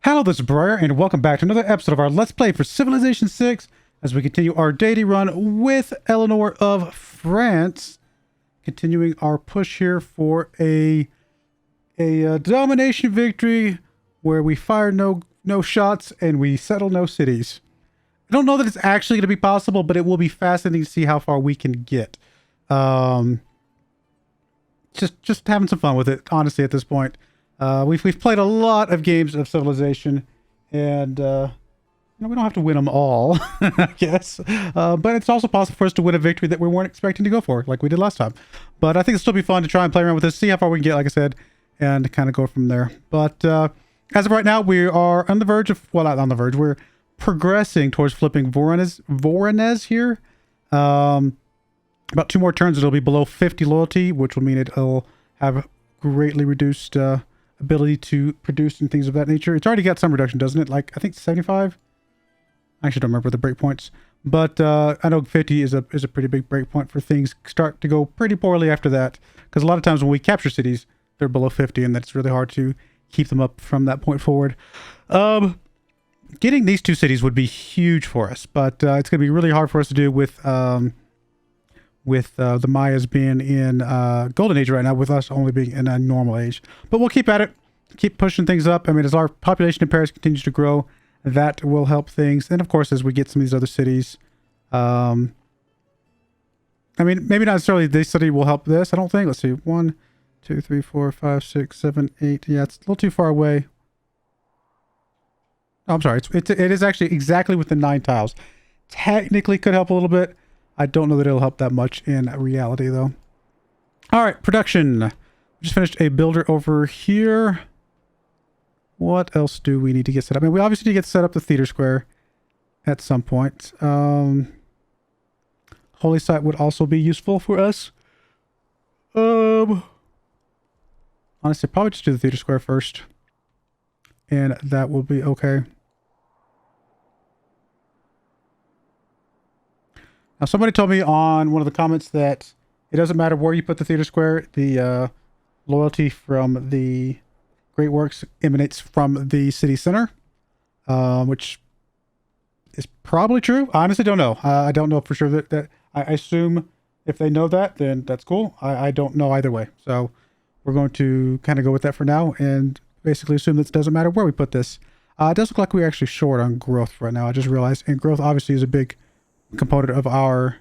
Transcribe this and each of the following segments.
Hello, this is Broyar, and welcome back to another episode of our Let's Play for Civilization 6 as we continue our Deity run with Eleanor of France. Continuing our push here for a domination victory where we fire no shots and we settle no cities. I don't know that it's actually going to be possible, but it will be fascinating to see how far we can get. Just having some fun with it, honestly, at this point. We've played a lot of games of Civilization, and we don't have to win them all, I guess. But it's also possible for us to win a victory that we weren't expecting to go for, like we did last time. But I think it'll still be fun to try and play around with this, see how far we can get, like I said, and kind of go from there. But as of right now, we are on the verge of, well, not on the verge, we're progressing towards flipping Voronezh here. About 2 more turns, it'll be below 50 loyalty, which will mean it'll have greatly reduced ability to produce and things of that nature. It's already got some reduction, doesn't it? Like, I think 75? I actually don't remember the breakpoints. But I know 50 is a pretty big breakpoint for things start to go pretty poorly after that. Because a lot of times when we capture cities, they're below 50, and that's really hard to keep them up from that point forward. Getting these 2 cities would be huge for us, but it's going to be really hard for us to do with the Mayas being in Golden Age right now, with us only being in a normal age. But we'll keep at it, keep pushing things up. I mean, as our population in Paris continues to grow, that will help things. And of course, as we get some of these other cities, I mean, maybe not necessarily this city will help this, I don't think. Let's see, 1, 2, 3, 4, 5, 6, 7, 8. Yeah, it's a little too far away. Oh, I'm sorry. It is actually exactly within 9 tiles. Technically could help a little bit. I don't know that it'll help that much in reality, though. All right, production. Just finished a builder over here. What else do we need to get set up? I mean, we obviously need to get set up the theater square at some point. Holy site would also be useful for us. Honestly, probably just do the theater square first, and that will be okay. Now, somebody told me on one of the comments that it doesn't matter where you put the theater square. The loyalty from the Great Works emanates from the city center, which is probably true. I honestly don't know. I don't know for sure that I assume if they know that, then that's cool. I don't know either way. So we're going to kind of go with that for now and basically assume that it doesn't matter where we put this. It does look like we're actually short on growth right now. I just realized, and growth obviously is a big component of our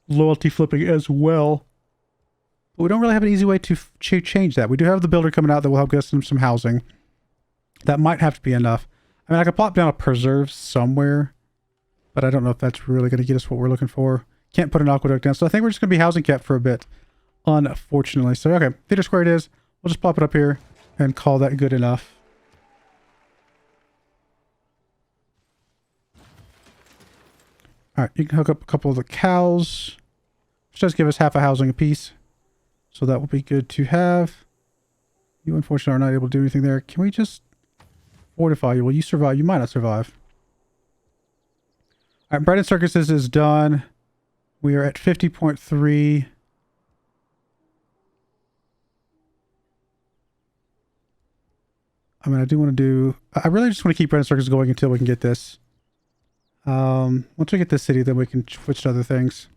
loyalty flipping as well. But we don't really have an easy way to change that. We do have the builder coming out that will help get some housing. That might have to be enough. I mean, I could plop down a preserve somewhere, but I don't know if that's really going to get us what we're looking for. Can't put an aqueduct down, so I think we're just going to be housing kept for a bit, unfortunately. So, okay, theater square it is. We'll just pop it up here and call that good enough. All right, you can hook up a couple of the cows, which does give us half a housing apiece. So that will be good to have. You unfortunately are not able to do anything there. Can we just fortify you? Will you survive? You might not survive. All right, Bread and Circuses is done. We are at 50.3. I mean, I do want to do... I really just want to keep Bread and Circus going until we can get this. Once we get this city, then we can switch to other things.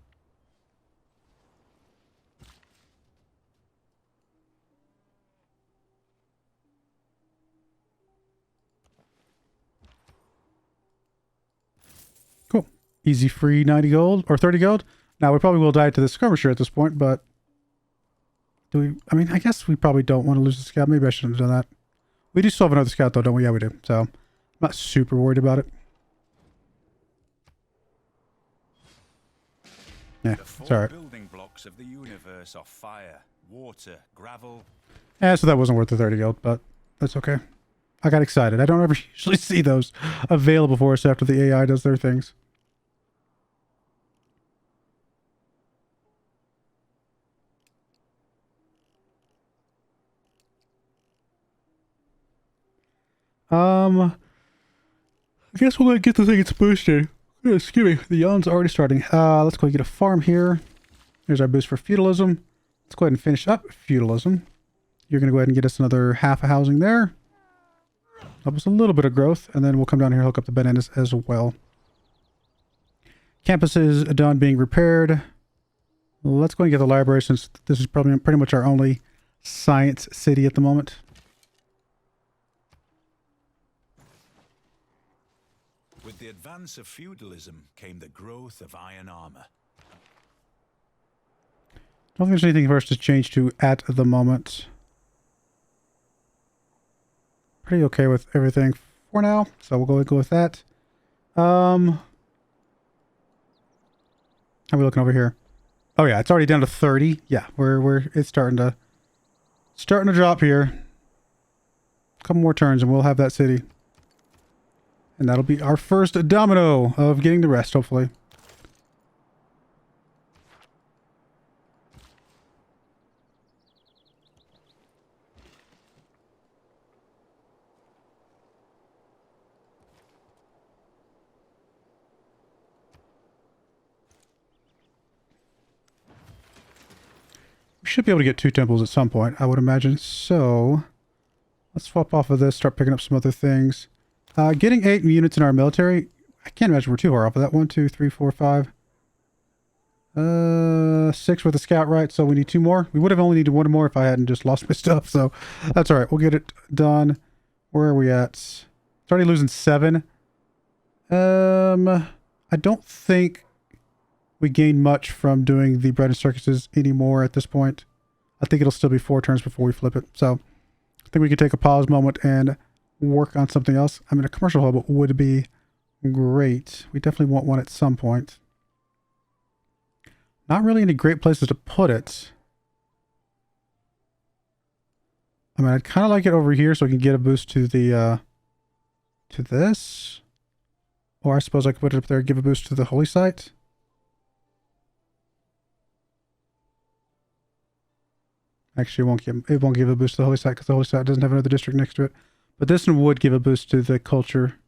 Cool. Easy free 90 gold or 30 gold. Now we probably will die to the skirmisher at this point, but do we? I mean, I guess we probably don't want to lose the scout. Maybe I shouldn't have done that. We do still have another scout though, don't we? Yeah, we do. So I'm not super worried about it. Yeah, sorry. Building blocks of the universe are fire, water, gravel. Yeah, so that wasn't worth the 30 gold, but that's okay. I got excited. I don't ever usually see those available for us after the AI does their things. I guess we'll get the thing it's boosted. Excuse me, the yawn's already starting. Let's go get a farm here. There's our boost for feudalism. Let's go ahead and finish up feudalism. You're going to go ahead and get us another half a housing there. Help us a little bit of growth, and then we'll come down here and hook up the bananas as well. Campus is done being repaired. Let's go and get the library, since this is probably pretty much our only science city at the moment. With the advance of feudalism came the growth of iron armor. Don't think there's anything for us to change to at the moment. Pretty okay with everything for now, so we'll go with that. How are we looking over here? Oh yeah, it's already down to 30. Yeah, it's starting to drop here. A couple more turns and we'll have that city. And that'll be our first domino of getting the rest, hopefully. We should be able to get 2 temples at some point, I would imagine. So, let's swap off of this, start picking up some other things. Getting 8 units in our military, I can't imagine we're too far off of that. 1, 2, 3, 4, 5. 6 with the scout, right? So we need 2 more. We would have only needed 1 more if I hadn't just lost my stuff. So that's all right. We'll get it done. Where are we at? It's already losing 7. I don't think we gain much from doing the bread and circuses anymore at this point. I think it'll still be 4 turns before we flip it. So I think we could take a pause moment and work on something else. I mean, a commercial hub would be great. We definitely want one at some point. Not really any great places to put it. I mean, I'd kind of like it over here so I can get a boost to the, to this. Or I suppose I could put it up there and give a boost to the holy site. Actually, it won't give a boost to the holy site because the holy site doesn't have another district next to it. But this one would give a boost to the culture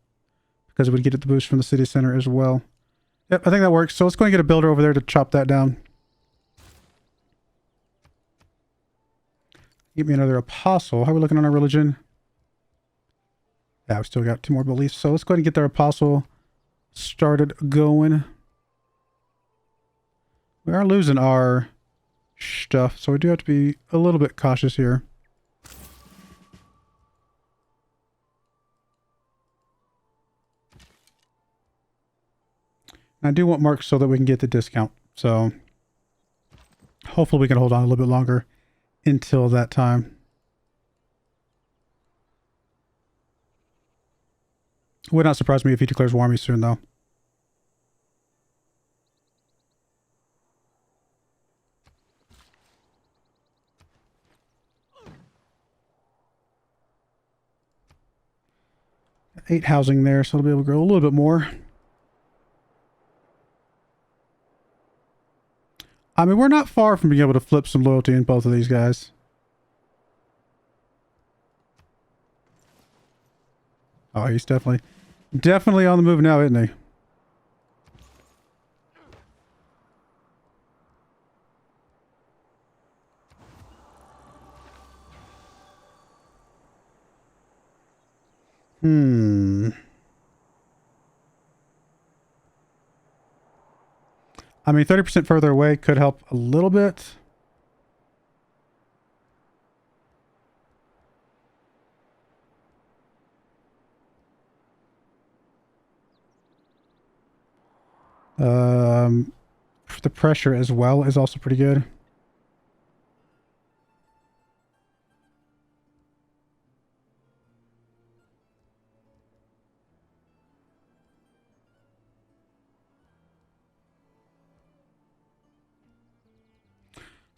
because it would get the boost from the city center as well. Yep, I think that works. So let's go and get a builder over there to chop that down. Give me another apostle. How are we looking on our religion? Yeah, we still got 2 more beliefs. So let's go ahead and get their apostle started going. We are losing our stuff, so we do have to be a little bit cautious here. I do want marks so that we can get the discount. So hopefully we can hold on a little bit longer until that time. Would not surprise me if he declares war on me soon, though. Got 8 housing there, so it'll be able to grow a little bit more. I mean, we're not far from being able to flip some loyalty in both of these guys. Oh, he's definitely on the move now, isn't he? I mean, 30% further away could help a little bit. The pressure as well is also pretty good.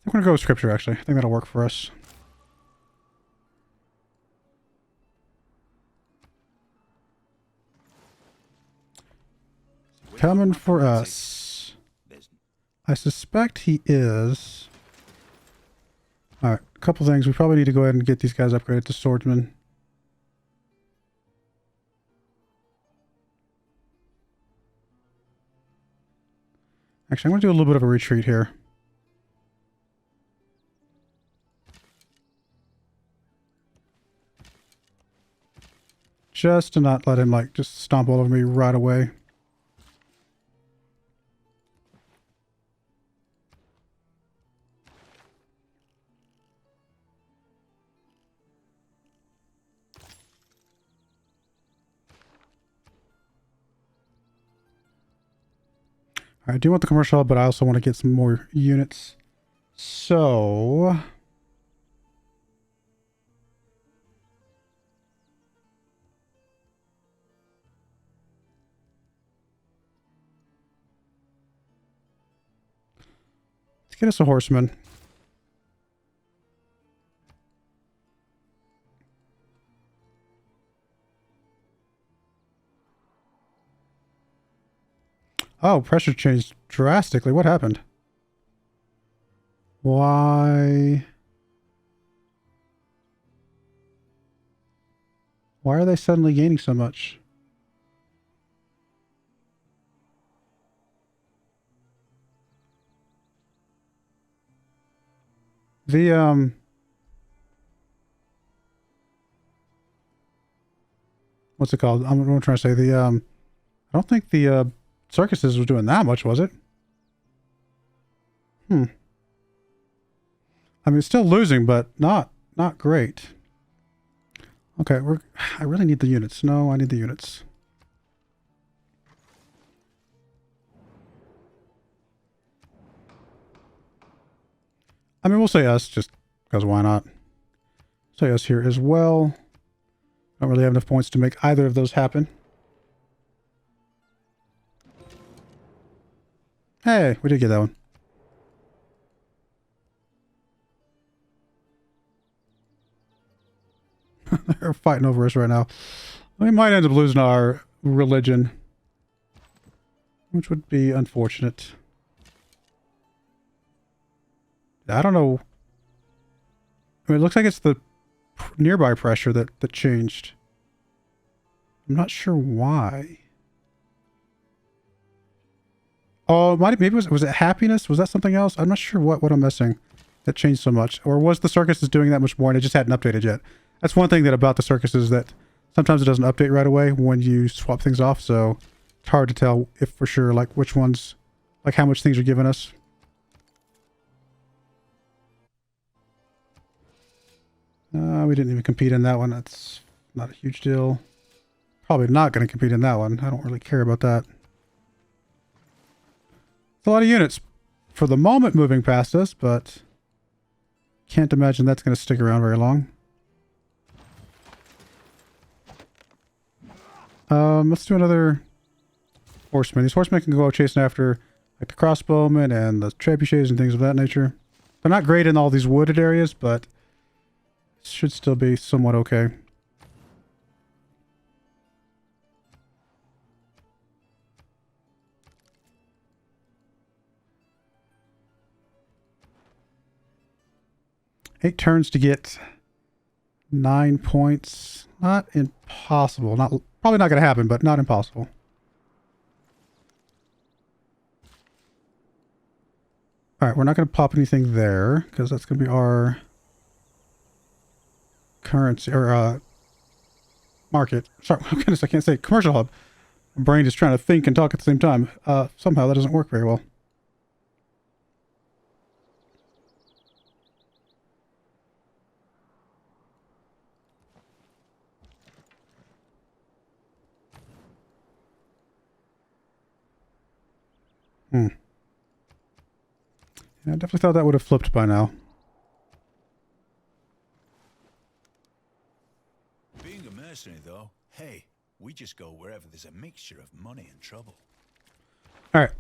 I'm going to go with scripture, actually. I think that'll work for us. Coming for us. I suspect he is. Alright, a couple things. We probably need to go ahead and get these guys upgraded to swordsmen. Actually, I'm going to do a little bit of a retreat here. just to not let him, like, just stomp all over me right away. I do want the commercial hub, but I also want to get some more units. So... let's get us a horseman. Oh, pressure changed drastically. What happened? Why? Why are they suddenly gaining so much? The, what's it called? I'm trying to say I don't think the, circuses was doing that much, was it? I mean, it's still losing, but not great. Okay, I really need the units. No, I need the units. I mean, we'll say us, just because why not? Say us here as well. Don't really have enough points to make either of those happen. Hey, we did get that one. They're fighting over us right now. We might end up losing our religion, which would be unfortunate. I don't know. I mean, it looks like it's the nearby pressure that changed. I'm not sure why. Oh, maybe was it happiness? Was that something else? I'm not sure what I'm missing that changed so much. Or was the circus doing that much more and it just hadn't updated yet? That's one thing about the circus is that sometimes it doesn't update right away when you swap things off, so it's hard to tell if for sure, like, which ones, like, how much things are giving us. We didn't even compete in that one. That's not a huge deal. Probably not going to compete in that one. I don't really care about that. It's a lot of units for the moment moving past us, but can't imagine that's going to stick around very long. Let's do another horseman. These horsemen can go out chasing after, like, the crossbowmen and the trebuchets and things of that nature. They're not great in all these wooded areas, but should still be somewhat okay. Eight turns to get 9 points. Not impossible. Probably not going to happen, but not impossible. All right, we're not going to pop anything there because that's going to be our currency or market. Sorry, goodness, I can't say commercial hub. My brain is trying to think and talk at the same time. Somehow that doesn't work very well. Yeah, I definitely thought that would have flipped by now. Being a mercenary, though, hey, we just go wherever there's a mixture of money and trouble. All right.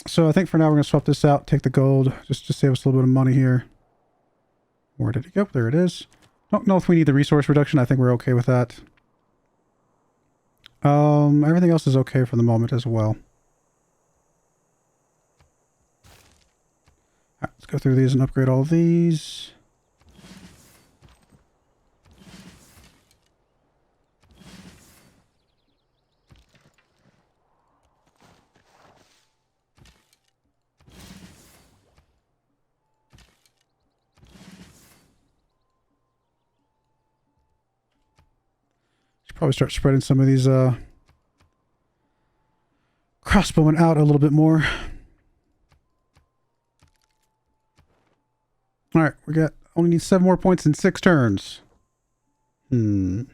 So I think for now we're going to swap this out, take the gold, just to save us a little bit of money here. Where did it go? There it is. Don't know if we need the resource reduction. I think we're okay with that. Everything else is okay for the moment as well. All right, let's go through these and upgrade all these. Probably start spreading some of these crossbowmen out a little bit more. All right, we got only need 7 more points in 6 turns. I mean,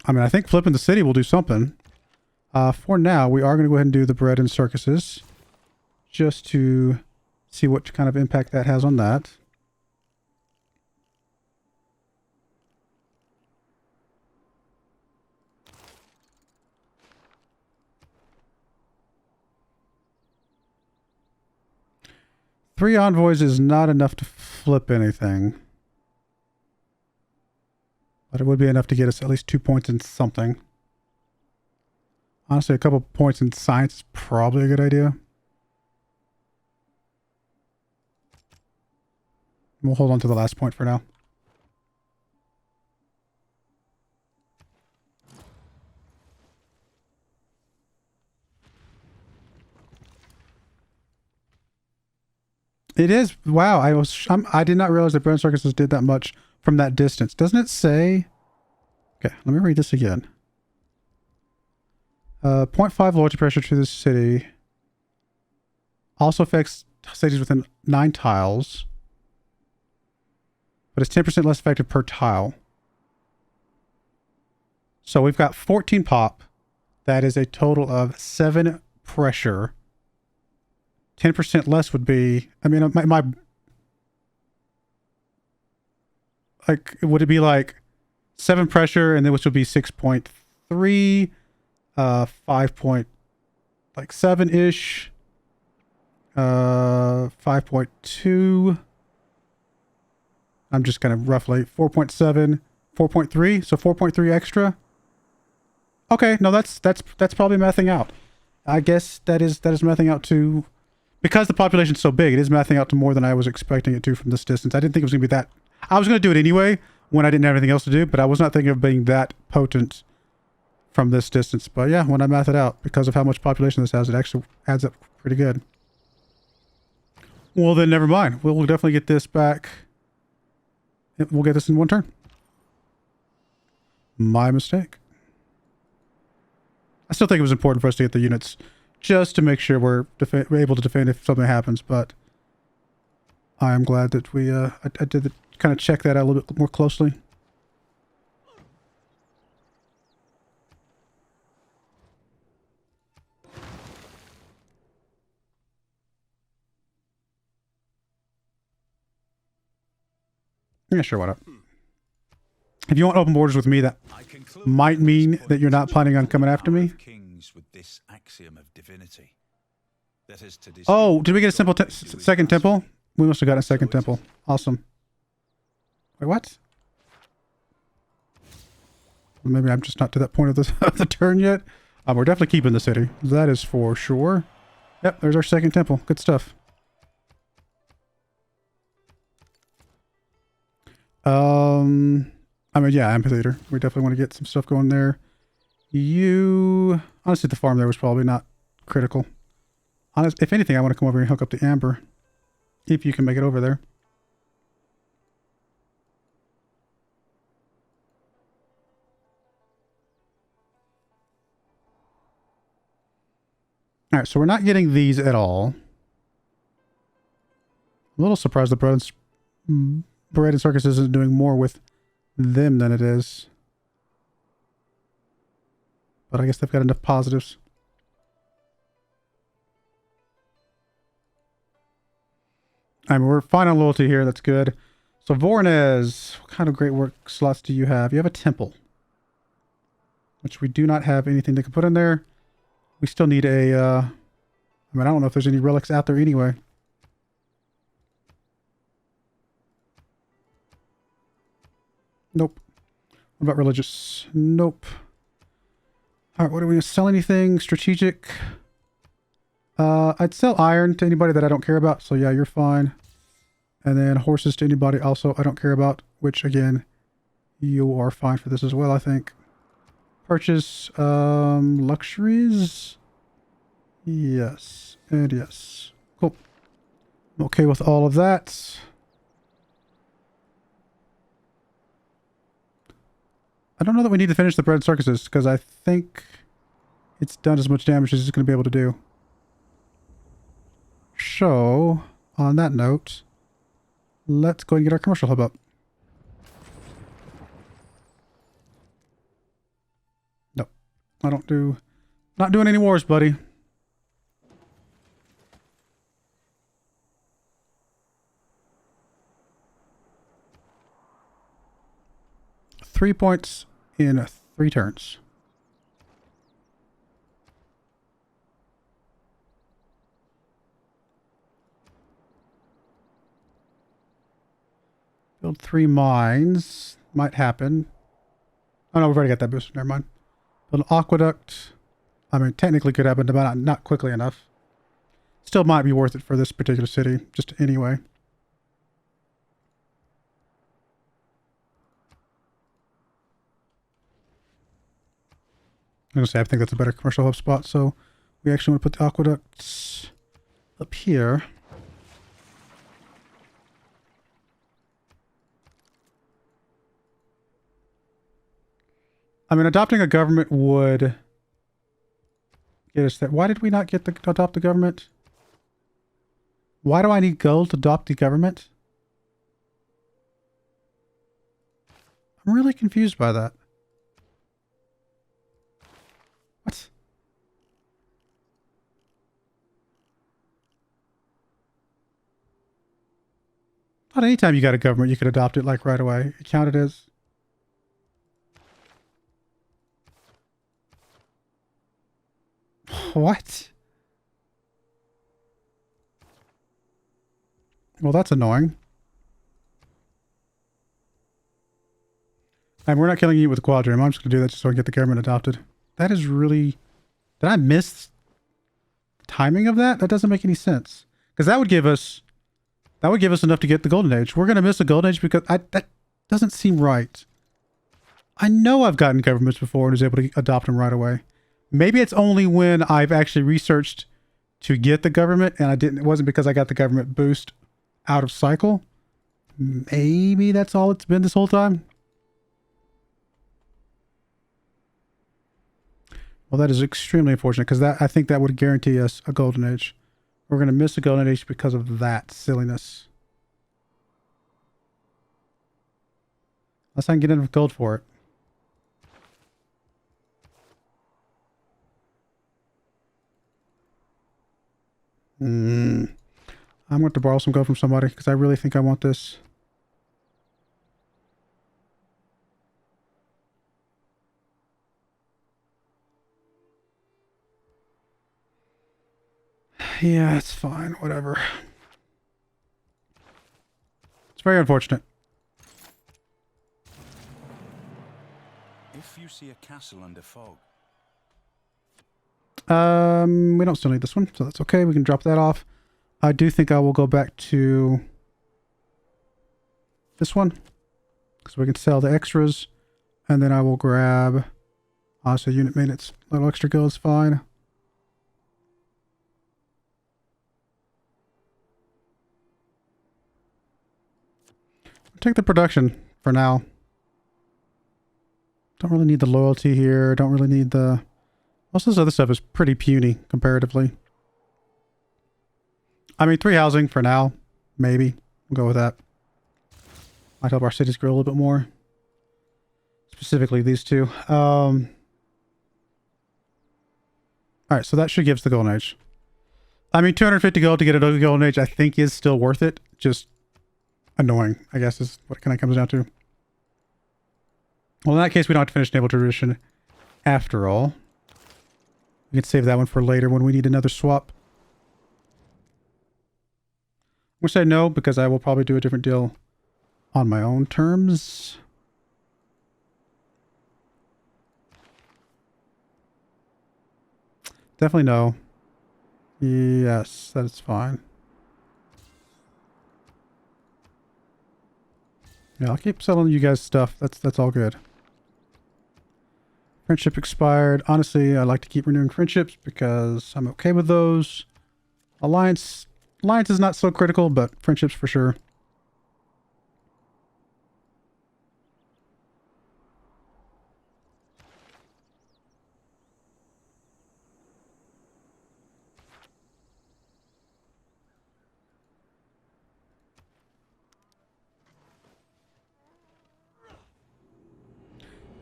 I think flipping the city will do something. For now, we are going to go ahead and do the bread and circuses, just to see what kind of impact that has on that. Three envoys is not enough to flip anything. But it would be enough to get us at least 2 points in something. Honestly, a couple points in science is probably a good idea. We'll hold on to the last point for now. It is. Wow, I did not realize that Brand Circuses did that much from that distance. Doesn't it say? Okay, let me read this again. 0.5 loyalty pressure to the city. Also affects cities within 9 tiles. But it's 10% less effective per tile. So we've got 14 pop. That is a total of 7 pressure. 10% less would be... I mean, my like, would it be like 7 pressure and then which would be 6.3, 5.7-ish, 5.2. I'm just kind of roughly 4.7, 4.3, so 4.3 extra. Okay, no, that's probably mathing out. I guess that is mathing out to, because the population's so big, it is mathing out to more than I was expecting it to from this distance. I didn't think it was gonna be that. I was gonna do it anyway when I didn't have anything else to do, but I was not thinking of being that potent from this distance. But yeah, when I math it out, because of how much population this has, it actually adds up pretty good. Well, then never mind. We'll definitely get this back. We'll get this in 1 turn. My mistake. I still think it was important for us to get the units just to make sure we're able to defend if something happens, but I am glad that we I did kind of check that out a little bit more closely. Yeah, sure, why not? If you want open borders with me, that might mean that you're not planning on coming after me. With this axiom of divinity. That is to oh, did we get a simple second temple? We must have got a second temple. Awesome. Wait, what? Well, maybe I'm just not to that point of the turn yet. We're definitely keeping the city. That is for sure. Yep, there's our second temple. Good stuff. I mean, yeah, amphitheater. We definitely want to get some stuff going there. Honestly, the farm there was probably not critical. If anything, I want to come over here and hook up the amber. If you can make it over there. Alright, so we're not getting these at all. I'm a little surprised the Bread and Circus isn't doing more with them than it is. But I guess they've got enough positives. I mean, we're fine on loyalty here. That's good. So Voronezh, what kind of great work slots do you have? You have a temple, which we do not have anything that can put in there. We still need a, I mean, I don't know if there's any relics out there anyway. Nope. What about religious? Nope. All right, what do we sell? Anything strategic? I'd sell iron to anybody that I don't care about. So yeah, you're fine. And then horses to anybody also I don't care about, which again, you are fine for this as well, I think. Purchase luxuries. Yes, and yes. Cool. I'm okay with all of that. I don't know that we need to finish the bread circuses, because I think it's done as much damage as it's going to be able to do. So, on that note, let's go and get our commercial hub up. Nope. I don't do... Not doing any wars, buddy. Three points in 3 turns. Build 3 mines. Might happen. Oh no, we've already got that booster. Never mind. Build an aqueduct. I mean, technically could happen, but not quickly enough. Still might be worth it for this particular city. Just anyway. I'm going to say I think that's a better commercial hub spot, so we actually want to put the aqueducts up here. I mean, adopting a government would get us there. Why did we not get to adopt the government? Why do I need gold to adopt the government? I'm really confused by that. What? Not anytime you got a government, you could adopt it like right away. It counted as... What? Well, that's annoying. And we're not killing you with a quadrim. I'm just going to do that just so I can get the government adopted. That is really... Did I miss the timing of that? That doesn't make any sense. Because that would give us... That would give us enough to get the Golden Age. We're going to miss the Golden Age because... that doesn't seem right. I know I've gotten governments before and was able to adopt them right away. Maybe it's only when I've actually researched to get the government and I didn't... It wasn't because I got the government boost out of cycle. Maybe that's all it's been this whole time. Well, that is extremely unfortunate because I think that would guarantee us a Golden Age. We're going to miss a Golden Age because of that silliness. Unless I can get enough gold for it. I'm going to borrow some gold from somebody because I really think I want this. Yeah, it's fine. Whatever. It's very unfortunate. If you see a castle under fog. We don't still need this one, so that's okay. We can drop that off. I do think I will go back to this one because we can sell the extras, and then I will grab also unit maintenance. A little extra gold is fine. Take the production for now. Don't really need the loyalty here. Don't really need the... Most of this other stuff is pretty puny comparatively. I mean, 3 housing for now. Maybe. We'll go with that. Might help our cities grow a little bit more. Specifically these two. Alright, so that should give us the Golden Age. I mean, 250 gold to get a Golden Age I think is still worth it. Just annoying, I guess, is what it kind of comes down to. Well, in that case, we don't have to finish Naval Tradition after all. We can save that one for later when we need another swap. I'm going to say no because I will probably do a different deal on my own terms. Definitely no. Yes, that is fine. Yeah, I'll keep selling you guys stuff. That's all good. Friendship expired. Honestly, I like to keep renewing friendships because I'm okay with those. Alliance is not so critical, but friendships for sure. I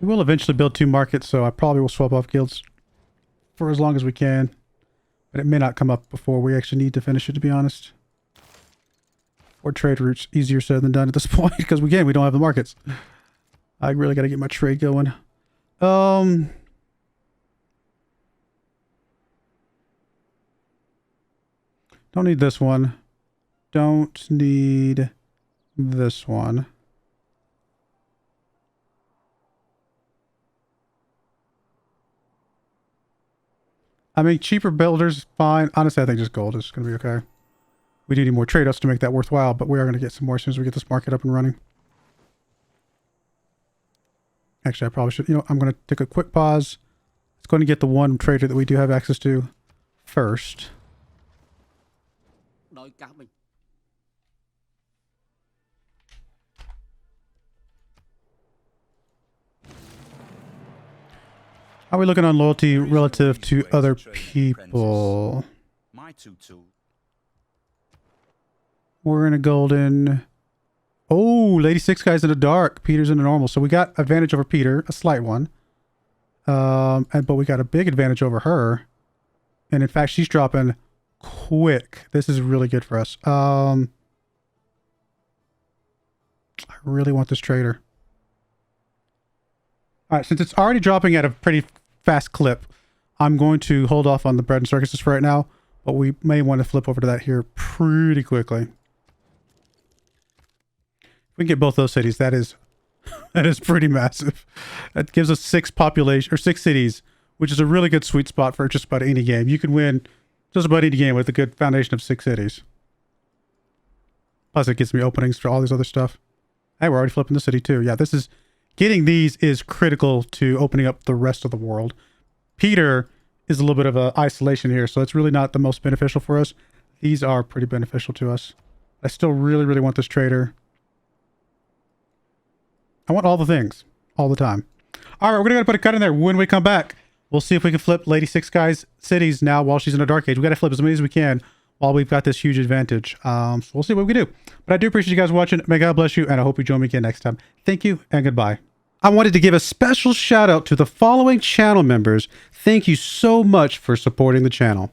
We will eventually build 2 markets, so I probably will swap off guilds for as long as we can. But it may not come up before we actually need to finish it, to be honest. Or trade routes. Easier said than done at this point, because again, we don't have the markets. I really got to get my trade going. Don't need this one. Don't need this one. I mean, cheaper builders, fine. Honestly, I think just gold is going to be okay. We do need more trade-offs to make that worthwhile, but we are going to get some more as soon as we get this market up and running. Actually, I probably should... You know, I'm going to take a quick pause. It's going to get the one trader that we do have access to first. How are we looking on loyalty relative to other people? We're in a golden... Oh, Lady Six Guy's in the dark. Peter's in the normal. So we got advantage over Peter, a slight one. But we got a big advantage over her. And in fact, she's dropping quick. This is really good for us. I really want this trader. All right, since it's already dropping at a pretty fast clip, I'm going to hold off on the bread and circuses for right now, but we may want to flip over to that here pretty quickly. If we can get both those cities, that is pretty massive. That gives us 6 population or 6 cities, which is a really good sweet spot for just about any game. You can win just about any game with a good foundation of 6 cities. Plus, it gives me openings for all these other stuff. Hey, we're already flipping the city too. Yeah, this is... Getting these is critical to opening up the rest of the world. Peter is a little bit of an isolation here, so it's really not the most beneficial for us. These are pretty beneficial to us. I still really, really want this trader. I want all the things, all the time. All right, we're going to put a cut in there. When we come back, we'll see if we can flip Lady Six Guy's cities now while she's in a dark age. We got to flip as many as we can while we've got this huge advantage. So we'll see what we can do. But I do appreciate you guys watching. May God bless you, and I hope you join me again next time. Thank you, and goodbye. I wanted to give a special shout out to the following channel members. Thank you so much for supporting the channel.